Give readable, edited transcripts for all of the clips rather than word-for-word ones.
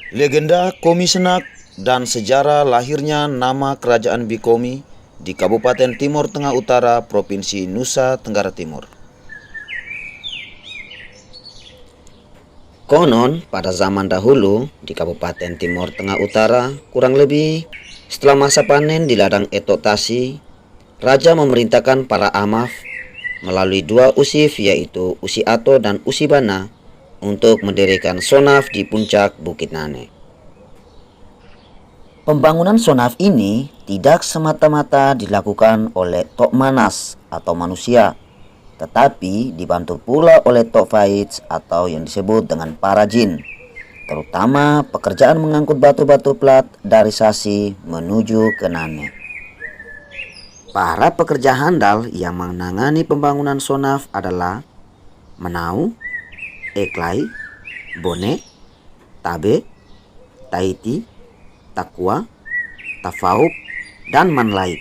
Legenda Komi Senak dan sejarah lahirnya nama Kerajaan Bikomi di Kabupaten Timur Tengah Utara, Provinsi Nusa Tenggara Timur. Konon, pada zaman dahulu di Kabupaten Timur Tengah Utara, kurang lebih setelah masa panen di ladang Etok Tasi, Raja memerintahkan para amaf melalui dua usif yaitu Usi Ato dan Usi Bana untuk mendirikan sonaf di puncak Bukit Nane. Pembangunan sonaf ini tidak semata-mata dilakukan oleh Tok Manas atau manusia, tetapi dibantu pula oleh Tok Faiz atau yang disebut dengan para jin, terutama pekerjaan mengangkut batu-batu plat dari Sasi menuju ke Nane. Para pekerja handal yang menangani pembangunan sonaf adalah Menau, Eklai, Bone, Tabe, Taiti, Takwa, Tafauk, dan Manlai.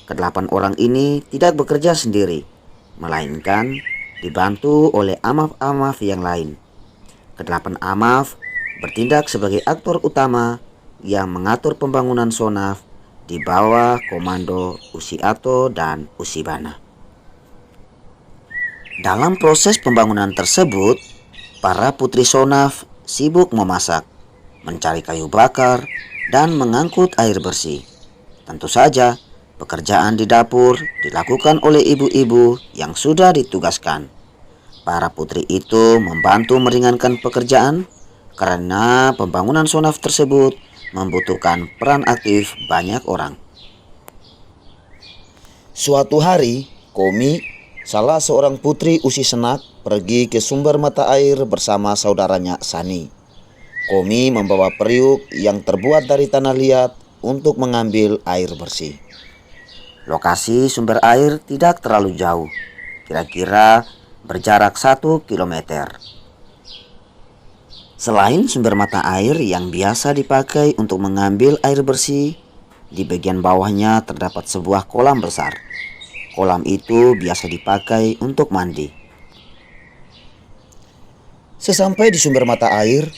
Kedelapan orang ini tidak bekerja sendiri, melainkan dibantu oleh amaf-amaf yang lain. Kedelapan amaf bertindak sebagai aktor utama yang mengatur pembangunan sonaf di bawah komando Usi Ato dan Usi Bana. Dalam proses pembangunan tersebut, para putri sonaf sibuk memasak, mencari kayu bakar, dan mengangkut air bersih. Tentu saja, pekerjaan di dapur dilakukan oleh ibu-ibu yang sudah ditugaskan. Para putri itu membantu meringankan pekerjaan karena pembangunan sonaf tersebut membutuhkan peran aktif banyak orang. Suatu hari, Komi, salah seorang putri Usi Senak, pergi ke sumber mata air bersama saudaranya Sani. Komi membawa periuk yang terbuat dari tanah liat untuk mengambil air bersih. Lokasi sumber air tidak terlalu jauh, kira-kira berjarak 1 kilometer. Selain sumber mata air yang biasa dipakai untuk mengambil air bersih, di bagian bawahnya terdapat sebuah kolam besar. Kolam itu biasa dipakai untuk mandi. Sesampai di sumber mata air,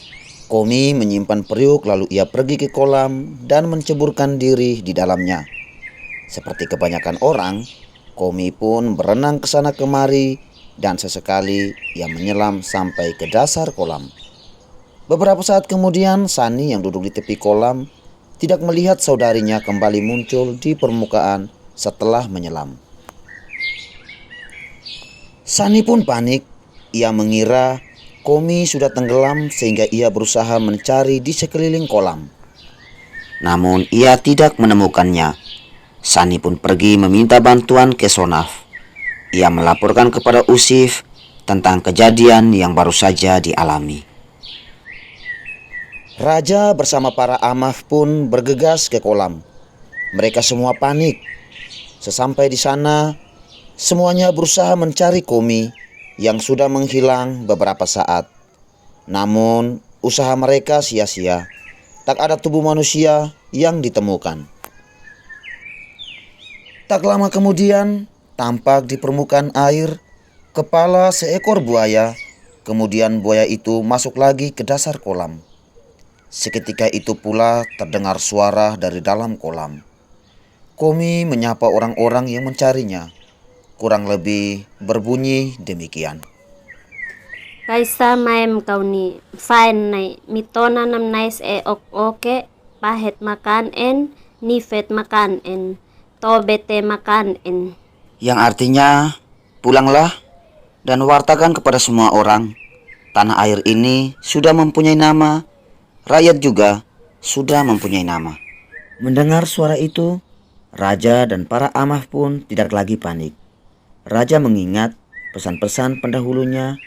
Komi menyimpan periuk lalu ia pergi ke kolam dan menceburkan diri di dalamnya. Seperti kebanyakan orang, Komi pun berenang ke sana kemari dan sesekali ia menyelam sampai ke dasar kolam. Beberapa saat kemudian, Sani yang duduk di tepi kolam tidak melihat saudarinya kembali muncul di permukaan setelah menyelam. Sani pun panik. Ia mengira Komi sudah tenggelam sehingga ia berusaha mencari di sekeliling kolam. Namun ia tidak menemukannya. Sani pun pergi meminta bantuan ke sonaf. Ia melaporkan kepada Usif tentang kejadian yang baru saja dialami. Raja bersama para amaf pun bergegas ke kolam. Mereka semua panik. Sesampai di sana, semuanya berusaha mencari Komi yang sudah menghilang beberapa saat. Namun, usaha mereka sia-sia. Tak ada tubuh manusia yang ditemukan. Tak lama kemudian, tampak di permukaan air kepala seekor buaya. Kemudian buaya itu masuk lagi ke dasar kolam. Seketika itu pula terdengar suara dari dalam kolam. Komi menyapa orang-orang yang mencarinya. Kurang lebih berbunyi demikian. Kaisa maem kau ni fain nai mitona nam nais ok oke pahet makan en nifet makan en to bete makan en. Yang artinya, pulanglah dan wartakan kepada semua orang. Tanah air ini sudah mempunyai nama, rakyat juga sudah mempunyai nama. Mendengar suara itu, Raja dan para amah pun tidak lagi panik. Raja mengingat pesan-pesan pendahulunya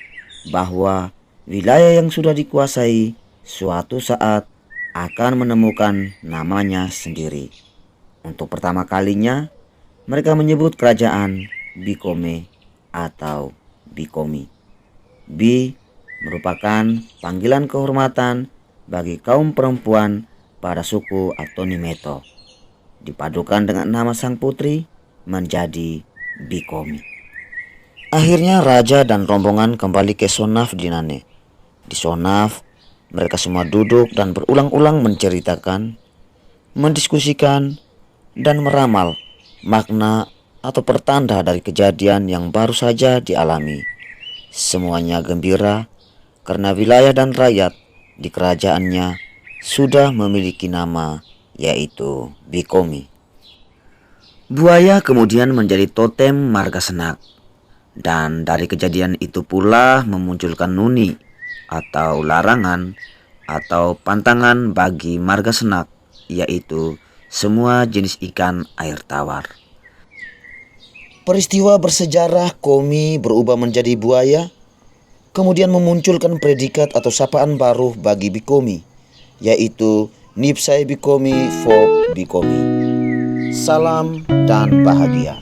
bahwa wilayah yang sudah dikuasai suatu saat akan menemukan namanya sendiri. Untuk pertama kalinya, mereka menyebut kerajaan Bikome atau Bikomi. Bi merupakan panggilan kehormatan bagi kaum perempuan pada suku atau Nimeto. Dipadukan dengan nama sang putri menjadi Bikomi. Akhirnya raja dan rombongan kembali ke Sonaf di Nane. Di Sonaf, Mereka semua duduk dan berulang-ulang menceritakan, mendiskusikan, dan meramal makna atau pertanda dari kejadian yang baru saja dialami. Semuanya gembira karena wilayah dan rakyat di kerajaannya sudah memiliki nama, yaitu Bikomi. Buaya kemudian menjadi totem marga Senak, dan dari kejadian itu pula memunculkan nuni atau larangan atau pantangan bagi marga Senak, yaitu semua jenis ikan air tawar. Peristiwa bersejarah Komi berubah menjadi buaya kemudian memunculkan predikat atau sapaan baru bagi Bikomi, yaitu Nipsai Bikomi Folk Bikomi. Salam dan bahagia.